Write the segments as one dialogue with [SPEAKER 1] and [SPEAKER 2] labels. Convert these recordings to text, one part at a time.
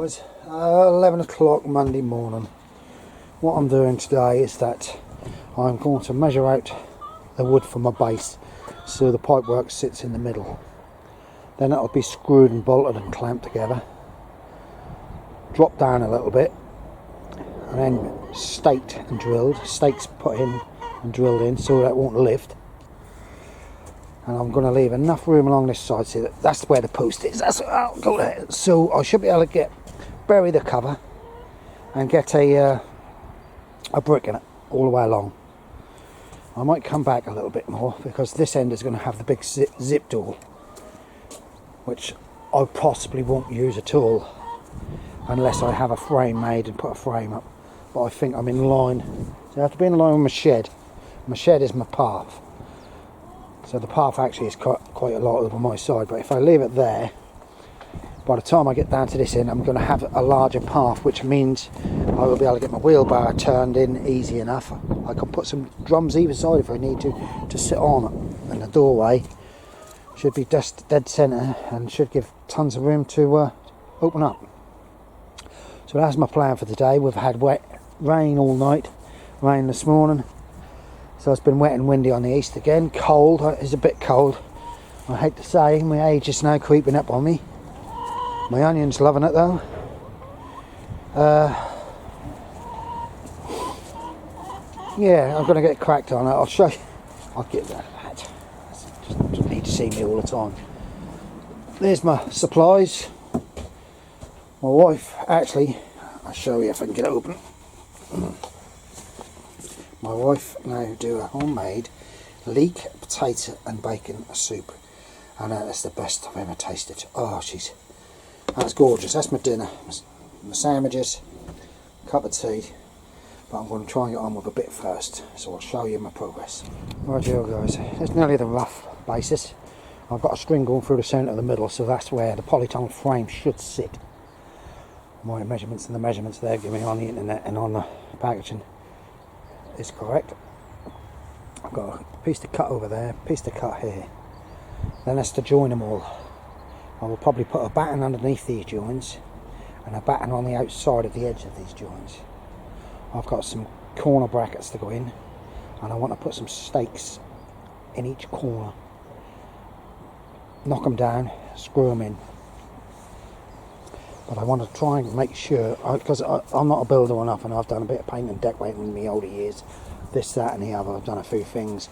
[SPEAKER 1] guys, 11 o'clock Monday morning. What I'm doing today is that I'm going to measure out the wood for my base so the pipework sits in the middle. Then it'll be screwed and bolted and clamped together, drop down a little bit, and then staked and drilled, stakes put in and drilled in so that it won't lift. And I'm going to leave enough room along this side so that's where the post is. I'll go there. So I should be able to bury the cover and get a brick in it all the way along. I might come back a little bit more because this end is going to have the big zip door, which I possibly won't use at all unless I have a frame made and put a frame up. But I think I'm in line. So I have to be in line with my shed. My shed is my path. So the path actually is quite a lot over my side, but if I leave it there, by the time I get down to this end, I'm going to have a larger path, which means I will be able to get my wheelbarrow turned in easy enough. I can put some drums either side if I need to sit on it, and the doorway should be just dead centre and should give tons of room to open up. So that's my plan for today. We've had wet rain all night, rain this morning. So it's been wet and windy on the east again. Cold, it's a bit cold. I hate to say, my age is now creeping up on me. My onion's loving it though. Yeah, I'm going to get cracked on it. I'll show you. I'll get that. Just need to see me all the time. There's my supplies. My wife, actually, I'll show you if I can get it open. My wife now do a homemade leek, potato and bacon soup, and that's the best I've ever tasted. Oh, that's gorgeous. That's my dinner. My sandwiches, cup of tea, but I'm going to try and get on with a bit first, so I'll show you my progress. Right here guys, it's nearly the rough basis. I've got a string going through the centre of the middle, so that's where the polytunnel frame should sit. My measurements and the measurements they're giving me on the internet and on the packaging is correct. I've got a piece to cut over there, piece to cut here. Then that's to join them all. I will probably put a batten underneath these joints and a batten on the outside of the edge of these joints. I've got some corner brackets to go in, and I want to put some stakes in each corner. Knock them down, screw them in. But I want to try and make sure, because I'm not a builder enough, and I've done a bit of paint and decorating in my older years, this, that and the other. I've done a few things.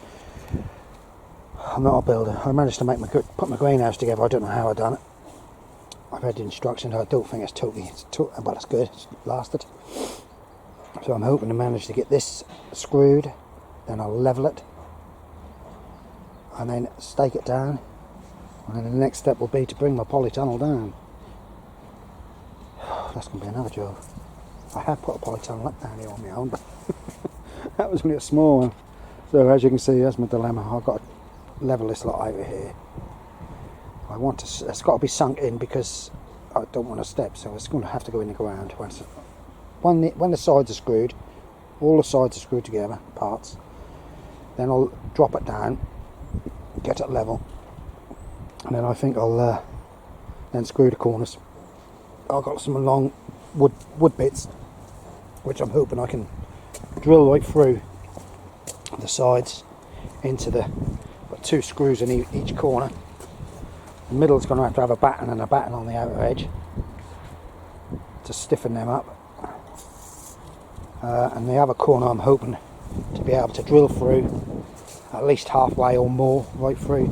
[SPEAKER 1] I'm not a builder. I managed to put my greenhouse together. I don't know how I done it. I've read the instructions. I don't think it's but it's good. It's lasted. So I'm hoping to manage to get this screwed, then I'll level it and then stake it down, and then the next step will be to bring my polytunnel down. That's going to be another job. I have put a polytunnel up down here on my own, but that was only a small one. So as you can see, that's my dilemma. I've got to level this lot over here. It's got to be sunk in because I don't want to step, so it's going to have to go in the ground. When the sides are screwed, all the sides are screwed together, parts, then I'll drop it down, get it level, and then I think I'll then screw the corners. I've got some long wood bits, which I'm hoping I can drill right through the sides into got 2 screws in each corner. The middle's going to have a batten and a batten on the outer edge to stiffen them up. And the other corner I'm hoping to be able to drill through at least halfway or more, right through,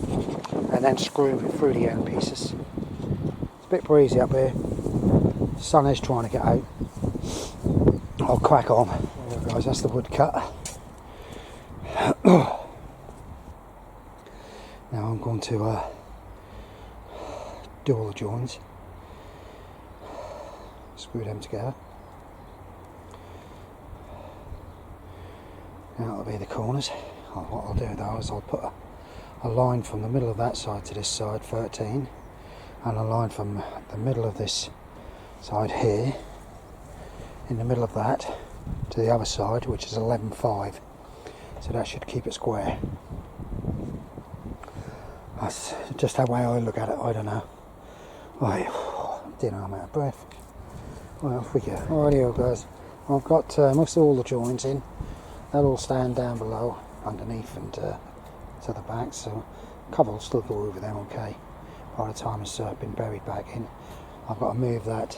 [SPEAKER 1] and then screw through the end pieces. It's a bit breezy up here. The sun is trying to get out. I'll crack on. There guys, that's the wood cut. Now I'm going to do all the joins, screw them together. Now that'll be the corners. What I'll do though is I'll put a line from the middle of that side to this side, 13, and a line from the middle of this side here, in the middle of that, to the other side, which is 11.5. So that should keep it square. That's just the way I look at it. I don't know. I'm out of breath. Well, off we go. Alrighty guys, I've got most of all the joints in. They'll all stand down below, underneath and to the back, so cover will still go over them okay. By the time it's been buried back in, I've got to move that.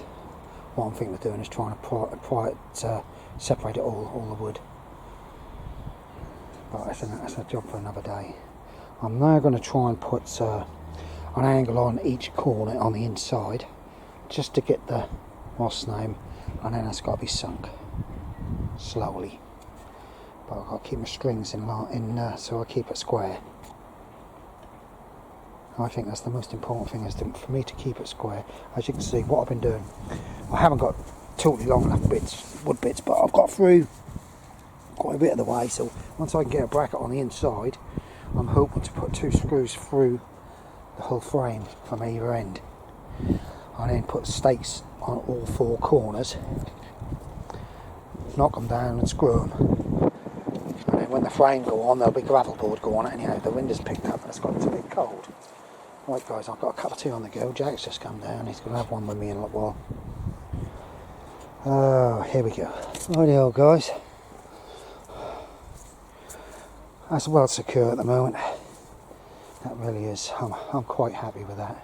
[SPEAKER 1] What I'm thinking of doing is trying to separate it all the wood. But that's a job for another day. I'm now going to try and put an angle on each corner on the inside, just to get the what's name, and then it's got to be sunk slowly. But I've got to keep my strings in so I keep it square. I think that's the most important thing, is for me to keep it square. As you can see, what I've been doing, I haven't got totally long enough wood bits, but I've got through quite a bit of the way. So once I can get a bracket on the inside, I'm hoping to put 2 screws through the whole frame from either end. I then put stakes on all 4 corners, knock them down and screw them. And then when the frame go on, there'll be gravel board go on it. Anyhow, the wind has picked up and it's got a bit cold. Right guys, I've got a cup of tea on the go. Jack's just come down, he's going to have one with me in a little while. Oh, here we go. Rightio guys. That's well secure at the moment. That really is. I'm quite happy with that.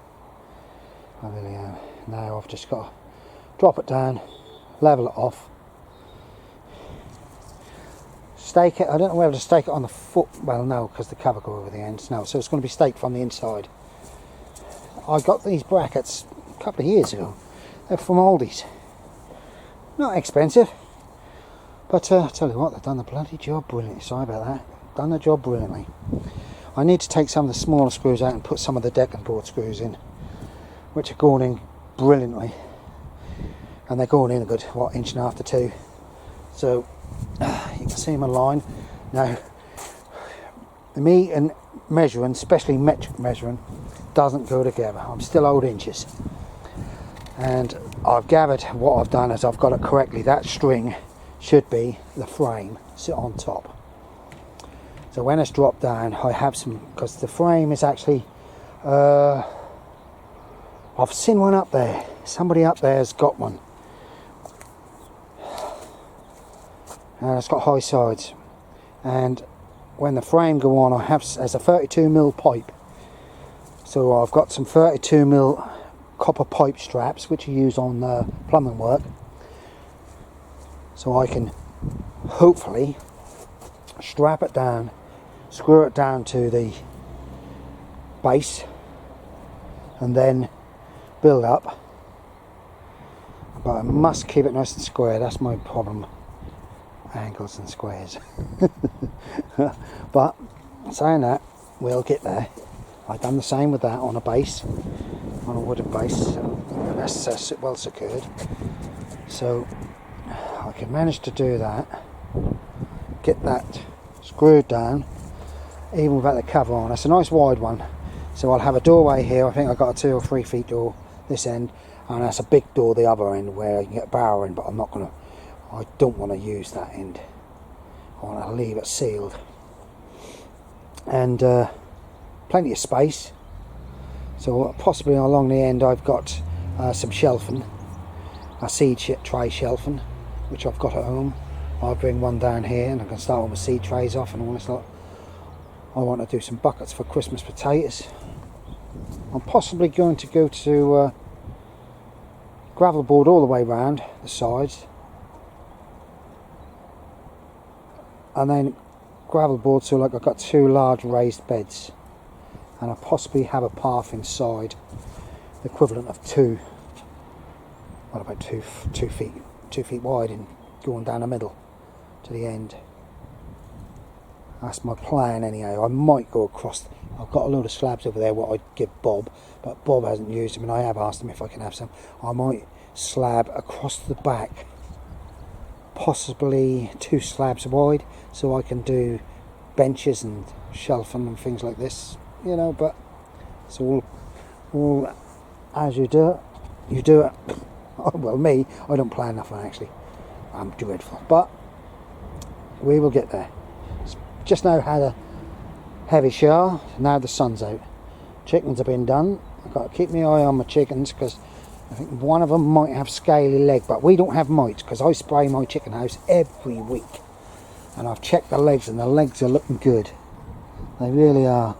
[SPEAKER 1] I really am. Now I've just got to drop it down, level it off, stake it. I don't know whether to stake it on the foot. Well, no, because the cover go over the ends. No, so it's going to be staked from the inside. I got these brackets a couple of years ago. They're from Aldi's. Not expensive, but I tell you what, they've done the bloody job brilliantly. Sorry about that. Done the job brilliantly. I need to take some of the smaller screws out and put some of the decking board screws in, which are going in brilliantly, and they're going in a good 1.5 inches to 2. So you can see my line now. Me and measuring, especially metric measuring, doesn't go together. I'm still old inches, and I've gathered what I've done is I've got it correctly. That string should be the frame, sit on top. So when it's dropped down, I have some, because the frame is actually I've seen one up there. Somebody up there has got one, and it's got high sides, and when the frame go on, I have as a 32mm pipe. So I've got some 32mm copper pipe straps which you use on plumbing work, so I can hopefully strap it down, screw it down to the base, and then build up. But I must keep it nice and square. That's my problem, angles and squares. But saying that, we'll get there. I've done the same with that on a base, on a wooden base, and that's well secured. So I can manage to do that, get that screwed down, even without the cover on. It's a nice wide one, so I'll have a doorway here. I think I've got a 2 or 3 feet door this end, and that's a big door the other end where you can get a barrow in, but I don't want to use that end. I want to leave it sealed, and plenty of space. So possibly along the end I've got some shelving, a seed tray shelving, which I've got at home. I'll bring one down here and I can start all my seed trays off and all this lot. I want to do some buckets for Christmas potatoes. I'm possibly going to go to gravel board all the way round the sides, and then gravel board, so like I've got 2 large raised beds, and I possibly have a path inside the equivalent of 2, what about 2 feet wide, and going down the middle to the end. That's my plan anyhow. I might go across. I've got a load of slabs over there what I'd give Bob, but Bob hasn't used them, and I have asked him if I can have some. I might slab across the back, possibly 2 slabs wide, so I can do benches and shelving and things like this, you know. But it's all as you do it. Well, me, I don't plan nothing actually. I'm dreadful, but we will get there. Just now had a heavy shower. Now the sun's out. Chickens have been done. I've got to keep my eye on my chickens because I think one of them might have scaly leg, but we don't have mites because I spray my chicken house every week. And I've checked the legs and the legs are looking good. They really are.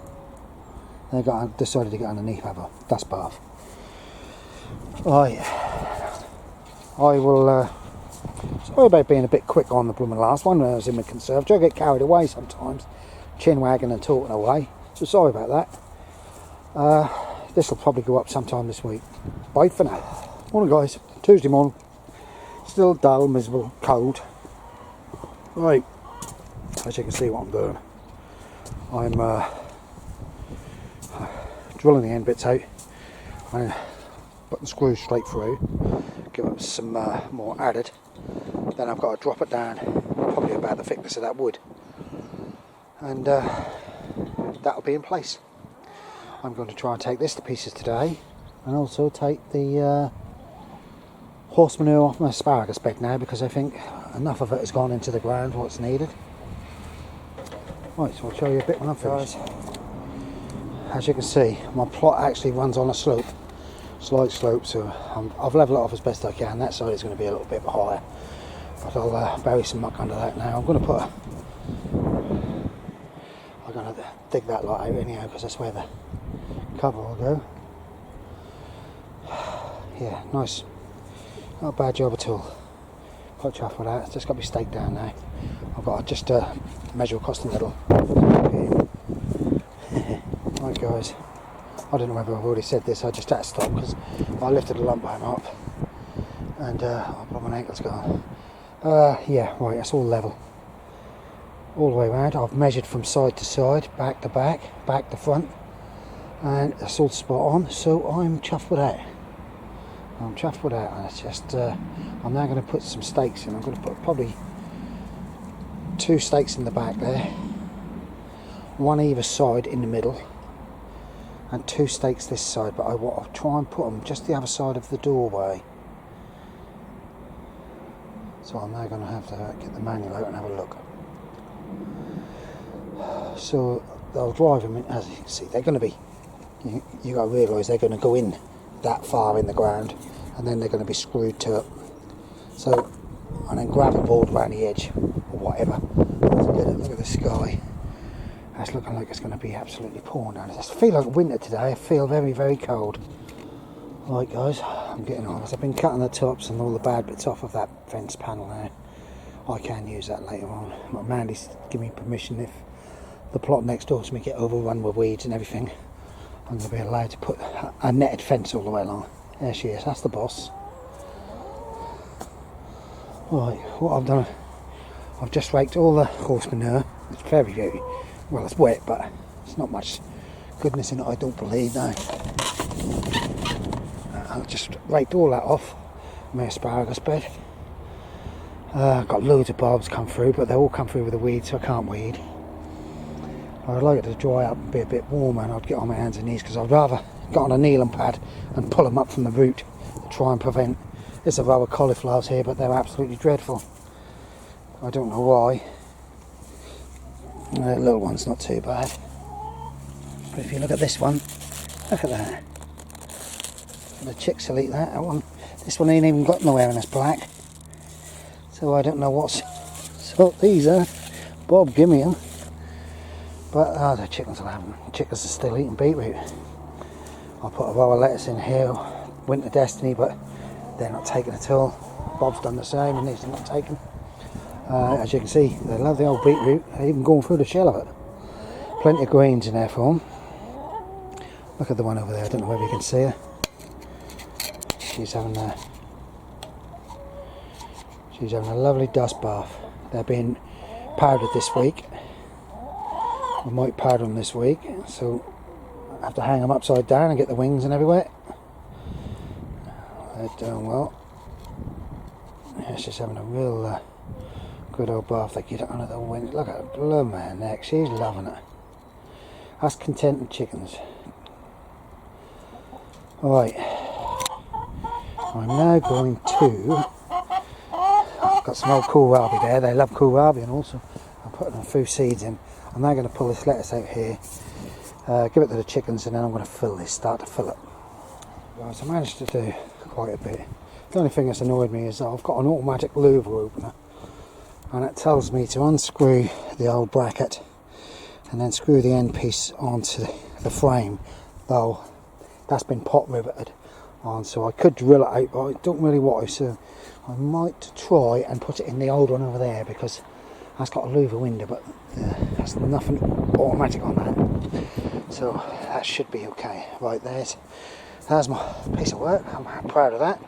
[SPEAKER 1] I've decided to get underneath, have a dust bath. Right. I will, sorry about being a bit quick on the blooming last one when I was in the conservatory. I get carried away sometimes, chin wagging and talking away. So sorry about that. This will probably go up sometime this week. Bye for now. Morning guys, Tuesday morning. Still dull, miserable, cold. Right, as you can see what I'm doing. I'm drilling the end bits out and putting the screws straight through. Give it some more added. Then I've got to drop it down, probably about the thickness of that wood. And that'll be in place. I'm going to try and take this to pieces today, and also take the horse manure off my asparagus bed now, because I think enough of it has gone into the ground what's needed. Right, so I'll show you a bit when I'm finished. As you can see, my plot actually runs on a slope, slight slope, so I've levelled it off as best I can. That side is going to be a little bit higher, but I'll bury some muck under that now. I'm going to dig that lot out anyhow, because that's where the cover will go. Yeah, nice. Not a bad job at all. Quite chuffed with that. It's just got to be staked down now. I've got to just measure across the middle. Right guys, I don't know whether I've already said this, I just had to stop because I lifted a lump home up and my ankle's gone. Yeah, right, that's all level. All the way around. I've measured from side to side, back to back, back to front, and it's all spot on, so I'm chuffed with that. I'm chuffed with that, and it's just, I'm now going to put some stakes in. I'm going to put probably 2 stakes in the back there, 1 either side in the middle, and 2 stakes this side, but I want to try and put them just the other side of the doorway. So I'm now going to have to get the manual out and have a look. So they'll drive them in, as you can see, they're going to be, you got to realise they're going to go in that far in the ground, and then they're going to be screwed to it. So, and then gravel board around the edge, or whatever. Look at the sky. That's looking like it's going to be absolutely pouring down. I feel like winter today. I feel very, very cold. Right guys, I'm getting on. I've been cutting the tops and all the bad bits off of that fence panel now. I can use that later on. My Mandy's given me permission, if the plot next door to me get overrun with weeds and everything, I'm going to be allowed to put a netted fence all the way along. There she is, that's the boss. Right, what I've done, I've just raked all the horse manure. It's very, very, well, it's wet, but it's not much goodness in it, I don't believe now. I've just raked all that off my asparagus bed. I've got loads of bulbs come through, but they all come through with the weeds, so I can't weed. I'd like it to dry up and be a bit warmer, and I'd get on my hands and knees, because I'd rather get on a kneeling pad and pull them up from the root to try and prevent. There's a row of cauliflowers here, but they're absolutely dreadful. I don't know why. The little one's not too bad. But if you look at this one, look at that. The chicks will eat that. This one ain't even got nowhere and it's black. So I don't know what sort these are. Bob, give me them. But the chickens will have them. Chickens are still eating beetroot. I'll put a row of lettuce in here, Winter Destiny, but they're not taken at all. Bob's done the same and these are not taken. As you can see, they love the old beetroot. They're even going through the shell of it. Plenty of greens in there for them. Look at the one over there, I don't know whether you can see her. She's having a lovely dust bath. They're being powdered this week. I might powder them this week, so I have to hang them upside down and get the wings and everywhere. They're doing well. Yeah, she's having a real good old bath. They get it under the wind. Look at her bloom her neck. She's loving it. That's contented chickens. Alright. I'm now going to... I've got some old kohlrabi there. They love kohlrabi, and also I'm putting a few seeds in. I'm now going to pull this lettuce out here, give it to the chickens, and then I'm going to fill this, start to fill it. Right, I managed to do quite a bit. The only thing that's annoyed me is that I've got an automatic louver opener, and it tells me to unscrew the old bracket and then screw the end piece onto the frame, though that's been pot riveted on, so I could drill it out, but I don't really want to, so I might try and put it in the old one over there, because that's got a louver window, but there's nothing automatic on that, so that should be okay. Right, there's my piece of work. I'm proud of that.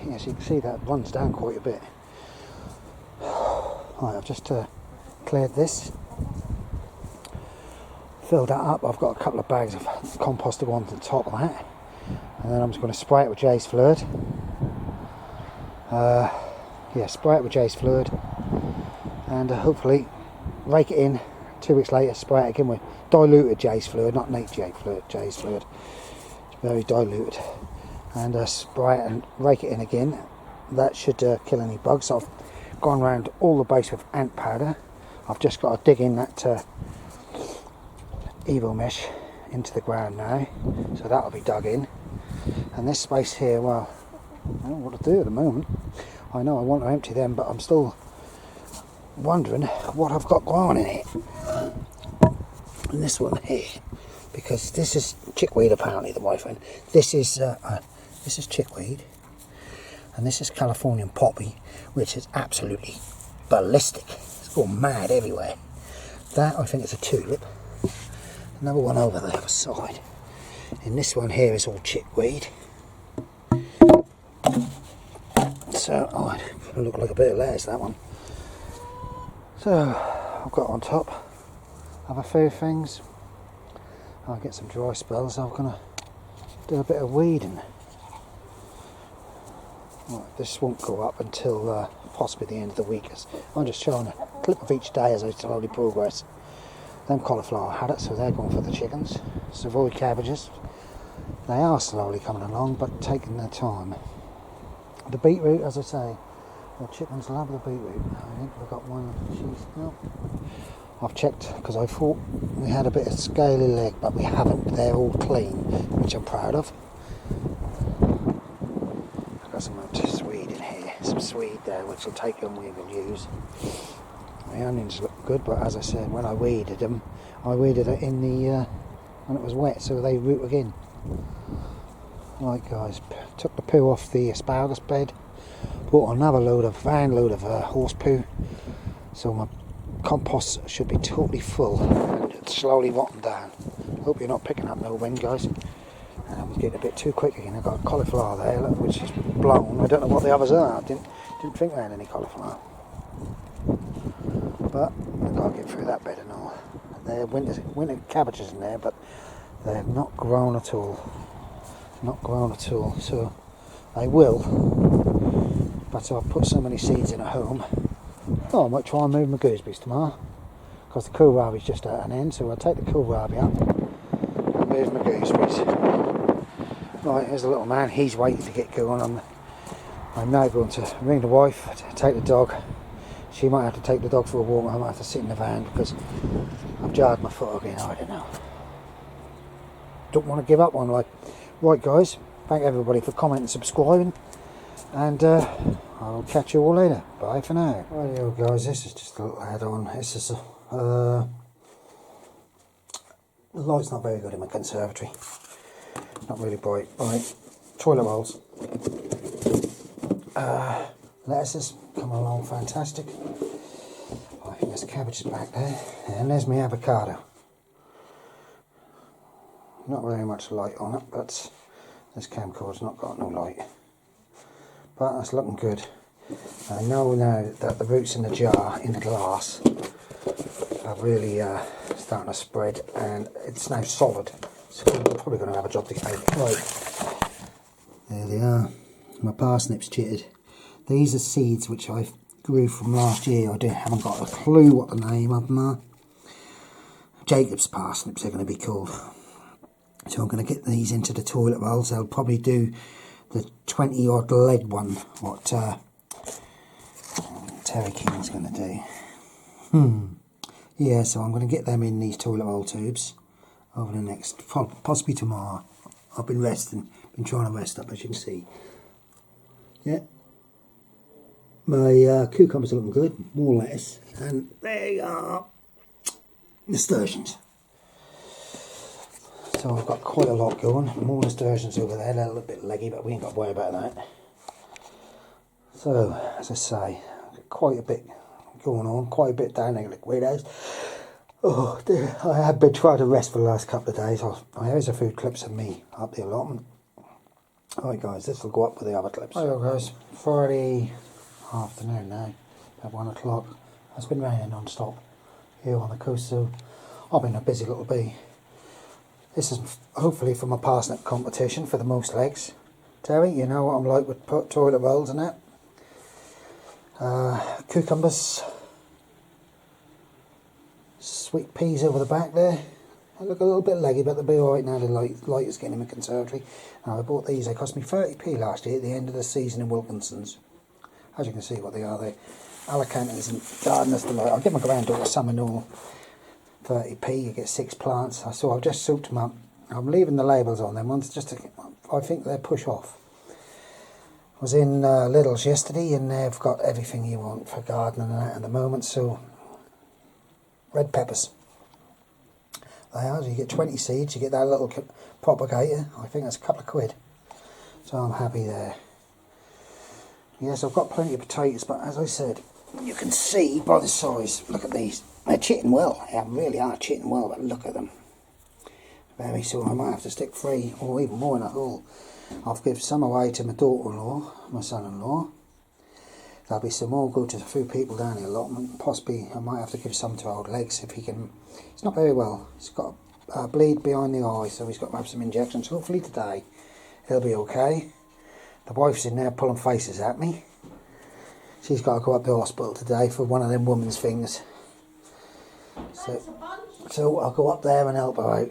[SPEAKER 1] Yes, you can see that runs down quite a bit. Right, I've just cleared this, filled that up. I've got a couple of bags of compost to go on the top of that, and then I'm just going to spray it with Jay's fluid. Spray it with Jay's fluid, and hopefully rake it in. 2 weeks later, spray it again with diluted Jay's fluid, not neat Jay's fluid. It's very diluted, and spray it and rake it in again. That should kill any bugs. So I've gone around all the base with ant powder. I've just got to dig in that Evo mesh into the ground now, so that'll be dug in. And this space here, well, I don't know what to do at the moment. I know I want to empty them, but I'm still wondering what I've got growing in it. And this one here, because this is chickweed apparently, the wife found. This is chickweed, and this is Californian poppy, which is absolutely ballistic. It's gone mad everywhere. That I think is a tulip. Another one over the other side. And this one here is all chickweed. So, oh, it look like a bit of lettuce, that one. So, I've got on top of a few things. I'll get some dry spells. I'm going to do a bit of weeding. Right, this won't go up until possibly the end of the week. I'm just showing a clip of each day as I slowly progress. Them cauliflower had it, so they're going for the chickens. Savoy cabbages, they are slowly coming along, but taking their time. The beetroot, as I say, the chickens love the beetroot. I think we've got one. No. I've checked because I thought we had a bit of scaly leg, but we haven't. They're all clean, which I'm proud of. I've got some swede in here, some swede there, which will take and we will use. The onions look good, but as I said, when I weeded them, I weeded it in the when it was wet, so they root again. Right guys, took the poo off the asparagus bed, bought another van load of horse poo, so my compost should be totally full and it's slowly rotting down. Hope you're not picking up no wind, guys. I'm getting a bit too quick again. I've got a cauliflower there, look, which is blown. I don't know what the others are. I didn't think I had any cauliflower. But I've got to get through that bed and all. There are winter cabbages in there, but they're not grown at all. So I will. But I've put so many seeds in at home. Oh, I might try and move my gooseberries tomorrow, because the kohlrabi's just at an end, so I'll take the kohlrabi up and move my gooseberries. Right, here's the little man. He's waiting to get going. I'm now going to ring the wife to take the dog. She might have to take the dog for a walk. I might have to sit in the van because I've jarred my foot again. I don't know. Don't want to give up on life. Right guys, thank everybody for commenting and subscribing, and I'll catch you all later. Bye for now. Right guys, this is just a little add-on. This is the light's not very good in my conservatory. Not really bright. Right, toilet rolls. Lettuces coming along fantastic. I think there's cabbages back there, and there's my avocado. Not very much light on it, but this camcorder's not got no light. But that's looking good. I know now that the roots in the jar, in the glass, are really starting to spread, and it's now solid. So we're probably going to have a job to get out. Right, there they are. My parsnips chitted. These are seeds which I grew from last year. I haven't got a clue what the name of them are. Jacob's parsnips they're going to be called. So I'm going to get these into the toilet rolls. I'll probably do the 20 odd leg one, what Terry King's going to do. Yeah, so I'm going to get them in these toilet roll tubes over the next, possibly tomorrow. I've been resting, been trying to rest up, as you can see. Yeah. My cucumbers are looking good, more lettuce, and there you are, nasturtiums. So I've got quite a lot going, more nasturtiums over there, they're a little bit leggy, but we ain't got to worry about that. So, as I say, quite a bit going on, quite a bit down there in the Guidos. Oh dear, I have been trying to rest for the last couple of days. Here's a few clips of me up the allotment. Alright guys, this will go up with the other clips. Hello guys, Friday afternoon now, about 1 o'clock. It's been raining non-stop here on the coast, so I've been a busy little bee. This is hopefully for my parsnip competition for the most legs. Terry, you know what I'm like with toilet rolls and that. Cucumbers, sweet peas over the back there. They look a little bit leggy, but they'll be alright now. The light is getting in the conservatory. Now I bought these, they cost me 30p last year at the end of the season in Wilkinson's. As you can see what they are, they're Alicantes and Gardener's Delight. I'll give my granddaughter some and all. 30p, you get 6 plants. So I've just soaked them up. I'm leaving the labels on them ones just to, I think they'll push off. I was in Lidl's yesterday and they've got everything you want for gardening and that at the moment. So red peppers. They are, you get 20 seeds, you get that little propagator. I think that's a couple of quid. So I'm happy there. Yes, I've got plenty of potatoes, but as I said, you can see by the size, look at these. They're chitting well, they really are chitting well, but look at them. Very soon I might have to stick 3 or even more in a hole. I'll give some away to my daughter-in-law, my son-in-law. There'll be some more go to a few people down the allotment. Possibly I might have to give some to old Legs if he can. He's not very well. He's got a bleed behind the eye, so he's got to have some injections. Hopefully today he'll be okay. The wife's in there pulling faces at me. She's got to go up to the hospital today for one of them woman's things. So I'll go up there and help her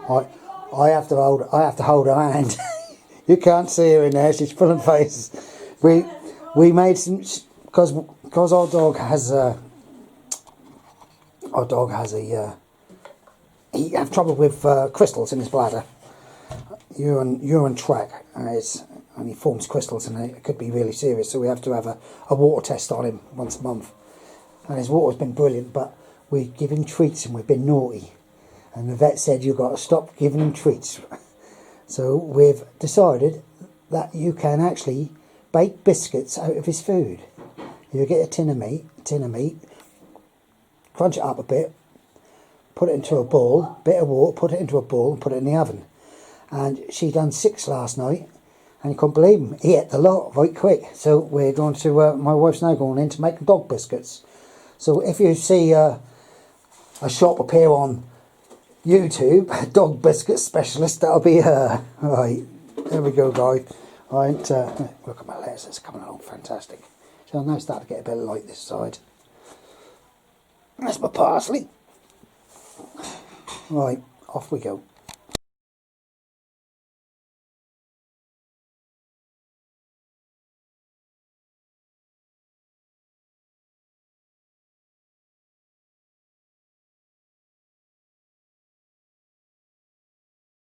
[SPEAKER 1] out. I have to hold her hand. You can't see her in there. She's pulling faces. We made some because our dog has he have trouble with crystals in his bladder. Urine track, and he forms crystals, and it could be really serious. So we have to have a water test on him once a month. And his water's been brilliant, but we give him treats and we've been naughty. And the vet said you've got to stop giving him treats. So we've decided that you can actually bake biscuits out of his food. You get a tin of meat, crunch it up a bit, put it into a bowl, bit of water, put it into a bowl and put it in the oven. And she done 6 last night, and you couldn't believe him. He ate the lot right quick. So we're going to, my wife's now going in to make dog biscuits. So if you see a shop appear on YouTube, dog biscuit specialist, that'll be her. Right, there we go guys. Right, look at my lettuce, it's coming along fantastic. So I'm now starting to get a bit of light this side. That's my parsley. Right, off we go.